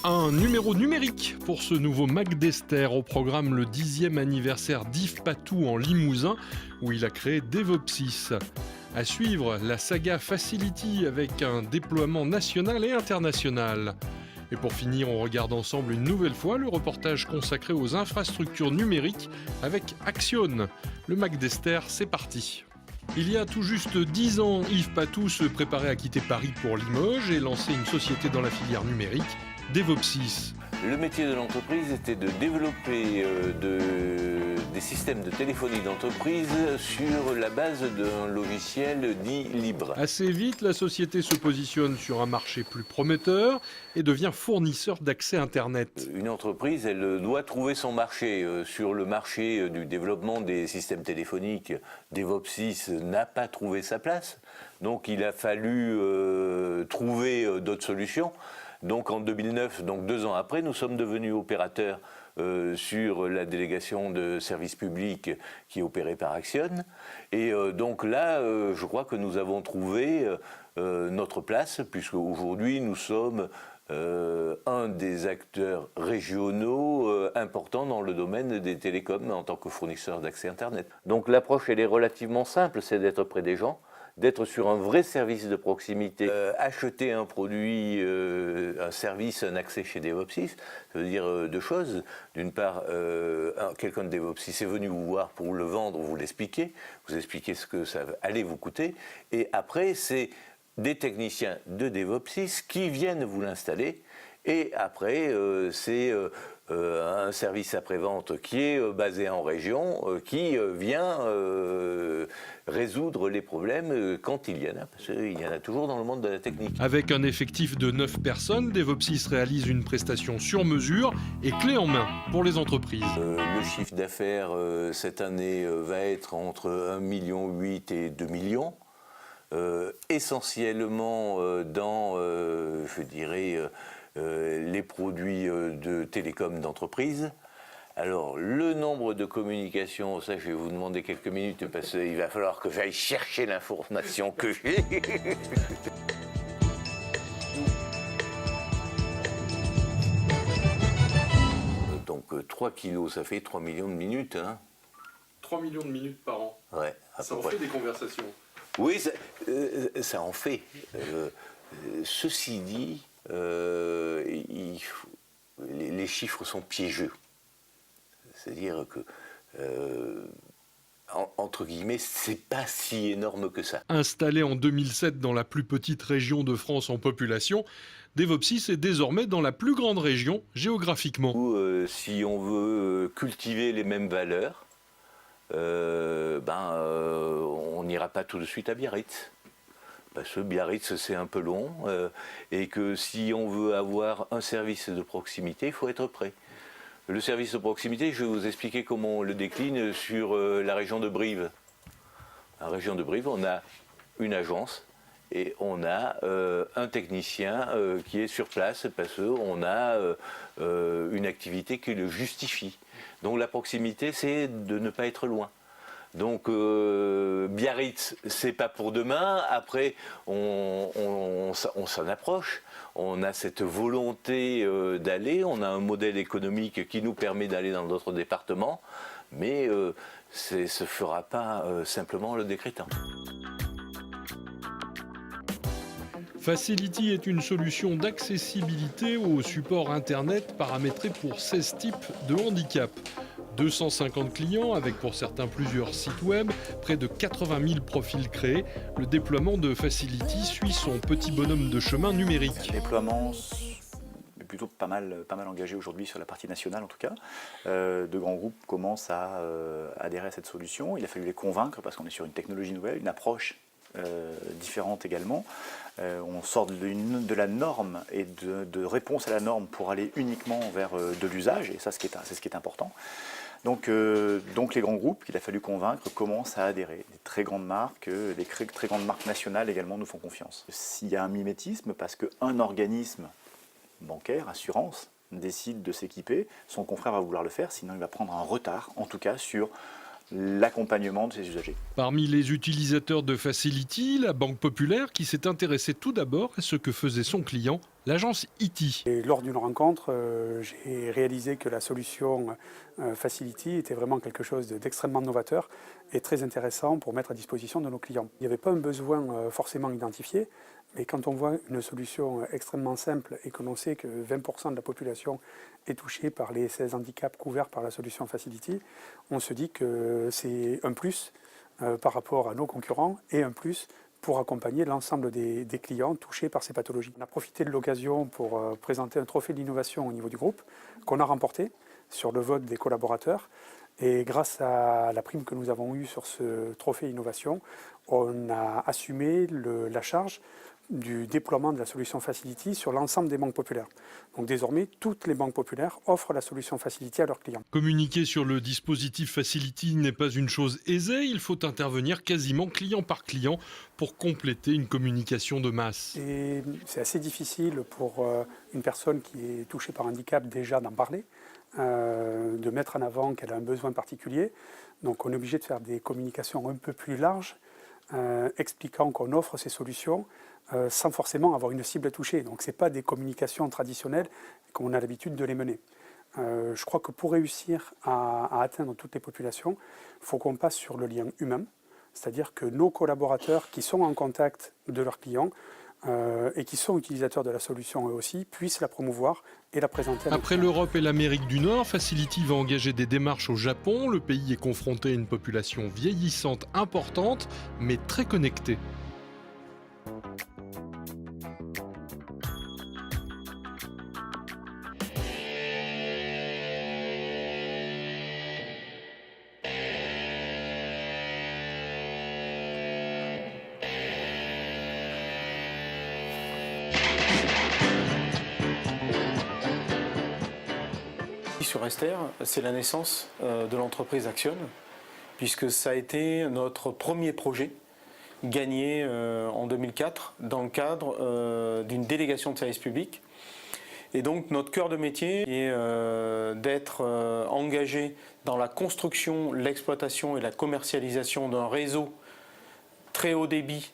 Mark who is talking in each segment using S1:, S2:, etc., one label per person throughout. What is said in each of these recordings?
S1: Un numéro numérique pour ce nouveau Mac d'Ester, au programme le 10e anniversaire d'Yves Patou en Limousin, où il a créé DevOpsys. À suivre, la saga Facility avec un déploiement national et international. Et pour finir, on regarde ensemble une nouvelle fois le reportage consacré aux infrastructures numériques avec Axione. Le Mac d'Ester, c'est parti. Il y a tout juste 10 ans, Yves Patou se préparait à quitter Paris pour Limoges et lancer une société dans la filière numérique, DevOpsys.
S2: Le métier de l'entreprise était de développer des systèmes de téléphonie d'entreprise sur la base d'un logiciel dit libre.
S1: Assez vite, la société se positionne sur un marché plus prometteur et devient fournisseur d'accès Internet.
S2: Une entreprise, elle doit trouver son marché. Sur le marché du développement des systèmes téléphoniques, DevOpsys n'a pas trouvé sa place. Donc il a fallu trouver d'autres solutions. Donc en 2009, donc 2 ans après, nous sommes devenus opérateurs sur la délégation de services publics qui est opérée par Axione. Et donc là, je crois que nous avons trouvé notre place, puisque aujourd'hui nous sommes un des acteurs régionaux importants dans le domaine des télécoms en tant que fournisseur d'accès Internet. Donc l'approche, elle est relativement simple, c'est d'être près des gens, d'être sur un vrai service de proximité. Acheter un produit, un service, un accès chez DevOpsys, ça veut dire 2 choses. D'une part, quelqu'un de DevOpsys est venu vous voir pour le vendre, vous l'expliquer, vous expliquer ce que ça allait vous coûter. Et après, c'est des techniciens de DevOpsys qui viennent vous l'installer. Et après, c'est un service après-vente qui est basé en région, qui vient résoudre les problèmes quand il y en a, parce qu'il y en a toujours dans le monde de la technique.
S1: Avec un effectif de 9 personnes, DevOpsys réalise une prestation sur mesure et clé en main pour les entreprises.
S2: Le chiffre d'affaires cette année va être entre 1,8 million et 2 millions. Essentiellement dans, je dirais, les produits de télécom d'entreprise. Alors, le nombre de communications, ça je vais vous demander quelques minutes parce qu'il va falloir que j'aille chercher l'information que j'ai. Donc 3 kilos, ça fait 3 millions de minutes. Hein.
S1: 3 millions de minutes par an.
S2: Ouais,
S1: ça en fait des conversations.
S2: Oui, ça en fait. Ceci dit, les chiffres sont piégeux. C'est-à-dire que, entre guillemets, c'est pas si énorme que ça.
S1: Installé en 2007 dans la plus petite région de France en population, DevOpsys est désormais dans la plus grande région géographiquement.
S2: Si on veut cultiver les mêmes valeurs, on n'ira pas tout de suite à Biarritz. Parce que Biarritz, c'est un peu long, et que si on veut avoir un service de proximité, il faut être prêt. Le service de proximité, je vais vous expliquer comment on le décline sur la région de Brive. La région de Brive, on a une agence et on a un technicien qui est sur place parce qu'on a une activité qui le justifie. Donc la proximité, c'est de ne pas être loin. Donc Biarritz, c'est pas pour demain. Après, on s'en approche. On a cette volonté d'aller. On a un modèle économique qui nous permet d'aller dans d'autres départements. Mais ça ne se fera pas simplement en le décrétant.
S1: Facility est une solution d'accessibilité au support Internet paramétré pour 16 types de handicap. 250 clients avec pour certains plusieurs sites web, près de 80 000 profils créés. Le déploiement de Facility suit son petit bonhomme de chemin numérique.
S3: Le déploiement est plutôt pas mal engagé aujourd'hui sur la partie nationale en tout cas. De grands groupes commencent à adhérer à cette solution. Il a fallu les convaincre parce qu'on est sur une technologie nouvelle, une approche différentes également. On sort de la norme et de réponse à la norme pour aller uniquement vers de l'usage, et ça c'est ce qui est important. Donc les grands groupes qu'il a fallu convaincre commencent à adhérer. Des très grandes marques, des très grandes marques nationales également nous font confiance. S'il y a un mimétisme, parce qu'un organisme bancaire, assurance, décide de s'équiper, son confrère va vouloir le faire, sinon il va prendre un retard, en tout cas sur l'accompagnement de ses usagers.
S1: Parmi les utilisateurs de Facility, la Banque Populaire qui s'est intéressée tout d'abord à ce que faisait son client, l'agence IT.
S4: Et lors d'une rencontre, j'ai réalisé que la solution Facility était vraiment quelque chose d'extrêmement novateur et très intéressant pour mettre à disposition de nos clients. Il n'y avait pas un besoin forcément identifié, mais quand on voit une solution extrêmement simple et que l'on sait que 20% de la population est touchée par les 16 handicaps couverts par la solution Facility, on se dit que c'est un plus par rapport à nos concurrents et un plus pour accompagner l'ensemble des clients touchés par ces pathologies. On a profité de l'occasion pour présenter un trophée de l'innovation au niveau du groupe qu'on a remporté sur le vote des collaborateurs. Et grâce à la prime que nous avons eue sur ce trophée innovation, on a assumé la charge du déploiement de la solution Facility sur l'ensemble des banques populaires. Donc désormais, toutes les banques populaires offrent la solution Facility à leurs clients.
S1: Communiquer sur le dispositif Facility n'est pas une chose aisée, il faut intervenir quasiment client par client pour compléter une communication de masse.
S4: Et c'est assez difficile pour une personne qui est touchée par un handicap déjà d'en parler, de mettre en avant qu'elle a un besoin particulier. Donc on est obligé de faire des communications un peu plus larges, expliquant qu'on offre ces solutions sans forcément avoir une cible à toucher. Donc ce n'est pas des communications traditionnelles comme on a l'habitude de les mener. Je crois que pour réussir à atteindre toutes les populations, il faut qu'on passe sur le lien humain, c'est-à-dire que nos collaborateurs qui sont en contact de leurs clients et qui sont utilisateurs de la solution eux aussi, puissent la promouvoir et la présenter à nos
S1: Après
S4: clients.
S1: l'Europe et l'Amérique du Nord, Facility va engager des démarches au Japon. Le pays est confronté à une population vieillissante importante, mais très connectée.
S5: Sur Esther, c'est la naissance de l'entreprise Action, puisque ça a été notre premier projet gagné en 2004 dans le cadre d'une délégation de service public. Et donc notre cœur de métier est d'être engagé dans la construction, l'exploitation et la commercialisation d'un réseau très haut débit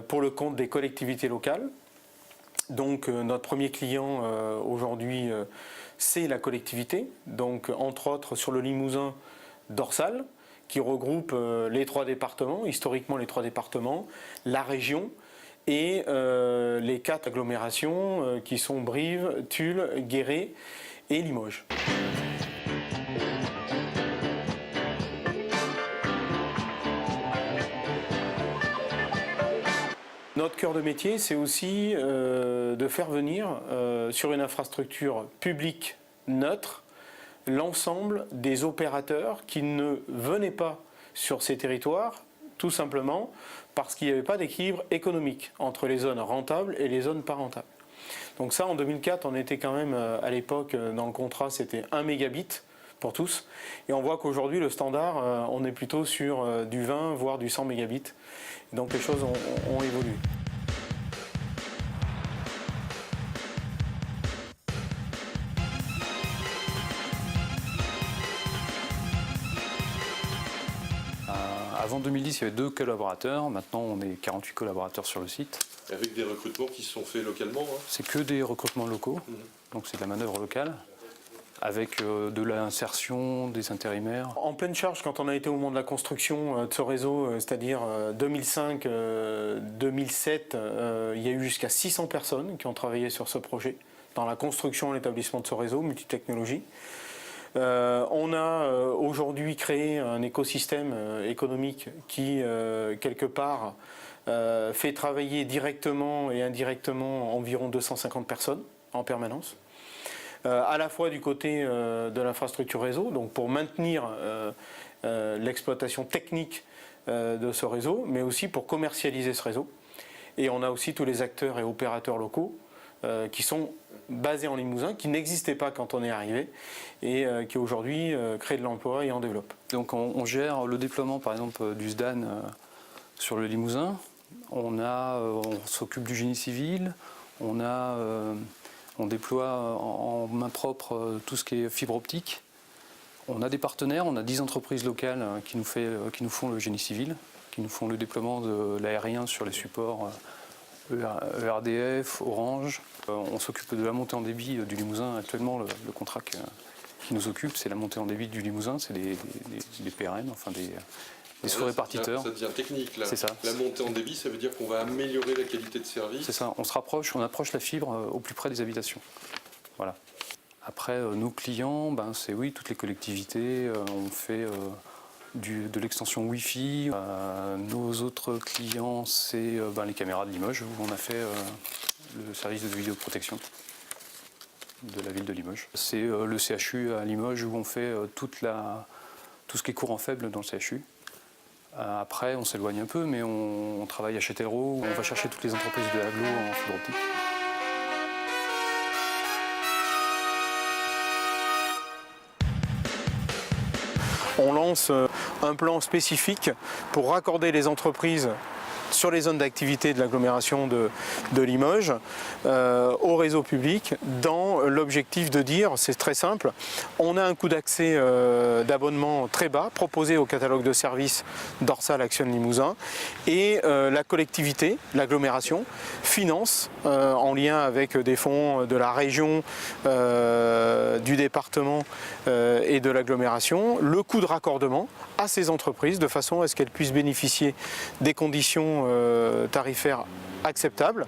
S5: pour le compte des collectivités locales. Donc notre premier client aujourd'hui, c'est la collectivité, donc entre autres sur le Limousin, Dorsal, qui regroupe les 3 départements, historiquement les 3 départements, la région et les 4 agglomérations qui sont Brive, Tulle, Guéret et Limoges. Notre cœur de métier, c'est aussi de faire venir sur une infrastructure publique neutre l'ensemble des opérateurs qui ne venaient pas sur ces territoires, tout simplement parce qu'il n'y avait pas d'équilibre économique entre les zones rentables et les zones pas rentables. Donc ça, en 2004, on était quand même, à l'époque, dans le contrat, c'était 1 mégabit pour tous. Et on voit qu'aujourd'hui, le standard, on est plutôt sur du 20, voire du 100 mégabits. Donc les choses ont évolué.
S6: Avant 2010, il y avait 2 collaborateurs. Maintenant, on est 48 collaborateurs sur le site.
S1: Avec des recrutements qui se sont faits localement, hein.
S6: C'est que des recrutements locaux, donc c'est de la manœuvre locale, avec de l'insertion, des intérimaires.
S5: En pleine charge, quand on a été au moment de la construction de ce réseau, c'est-à-dire 2005-2007, il y a eu jusqu'à 600 personnes qui ont travaillé sur ce projet, dans la construction et l'établissement de ce réseau multitechnologie. On a aujourd'hui créé un écosystème économique qui, quelque part, fait travailler directement et indirectement environ 250 personnes en permanence. À la fois du côté de l'infrastructure réseau, donc pour maintenir l'exploitation technique de ce réseau, mais aussi pour commercialiser ce réseau. Et on a aussi tous les acteurs et opérateurs locaux qui sont basés en Limousin, qui n'existaient pas quand on est arrivé, et qui aujourd'hui créent de l'emploi et en développent.
S6: Donc on gère le déploiement par exemple du SDAN sur le Limousin, on s'occupe du génie civil, on déploie en main propre tout ce qui est fibre optique. On a des partenaires, on a 10 entreprises locales qui nous font le génie civil, qui nous font le déploiement de l'aérien sur les supports ERDF, Orange. On s'occupe de la montée en débit du Limousin. Actuellement, le contrat qui nous occupe, c'est la montée en débit du Limousin, c'est des PRN, enfin des sous-répartiteurs.
S1: Ça devient technique là.
S6: C'est ça.
S1: La montée en débit, ça veut dire qu'on va améliorer la qualité de service.
S6: C'est ça, on approche la fibre au plus près des habitations. Voilà. Après, nos clients, c'est oui, toutes les collectivités, on fait de l'extension Wi-Fi. Nos autres clients, c'est les caméras de Limoges, où on a fait le service de vidéoprotection de la ville de Limoges. C'est le CHU à Limoges, où on fait tout ce qui est courant faible dans le CHU. Après, on s'éloigne un peu, mais on travaille à Châtellerault, où on va chercher toutes les entreprises de l'agglo en fibre optique.
S5: On lance un plan spécifique pour raccorder les entreprises sur les zones d'activité de l'agglomération de Limoges au réseau public dans l'objectif de dire, c'est très simple, on a un coût d'accès d'abonnement très bas proposé au catalogue de services Dorsal Action Limousin et la collectivité, l'agglomération, finance en lien avec des fonds de la région, du département et de l'agglomération, le coût de raccordement à ces entreprises de façon à ce qu'elles puissent bénéficier des conditions tarifaires acceptables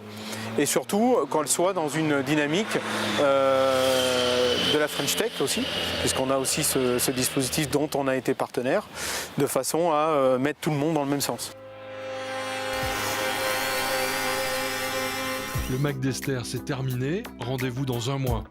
S5: et surtout qu'elles soient dans une dynamique de la French Tech aussi, puisqu'on a aussi ce dispositif dont on a été partenaire, de façon à mettre tout le monde dans le même sens.
S1: Le Mac d'Esther, c'est terminé. Rendez-vous dans un mois.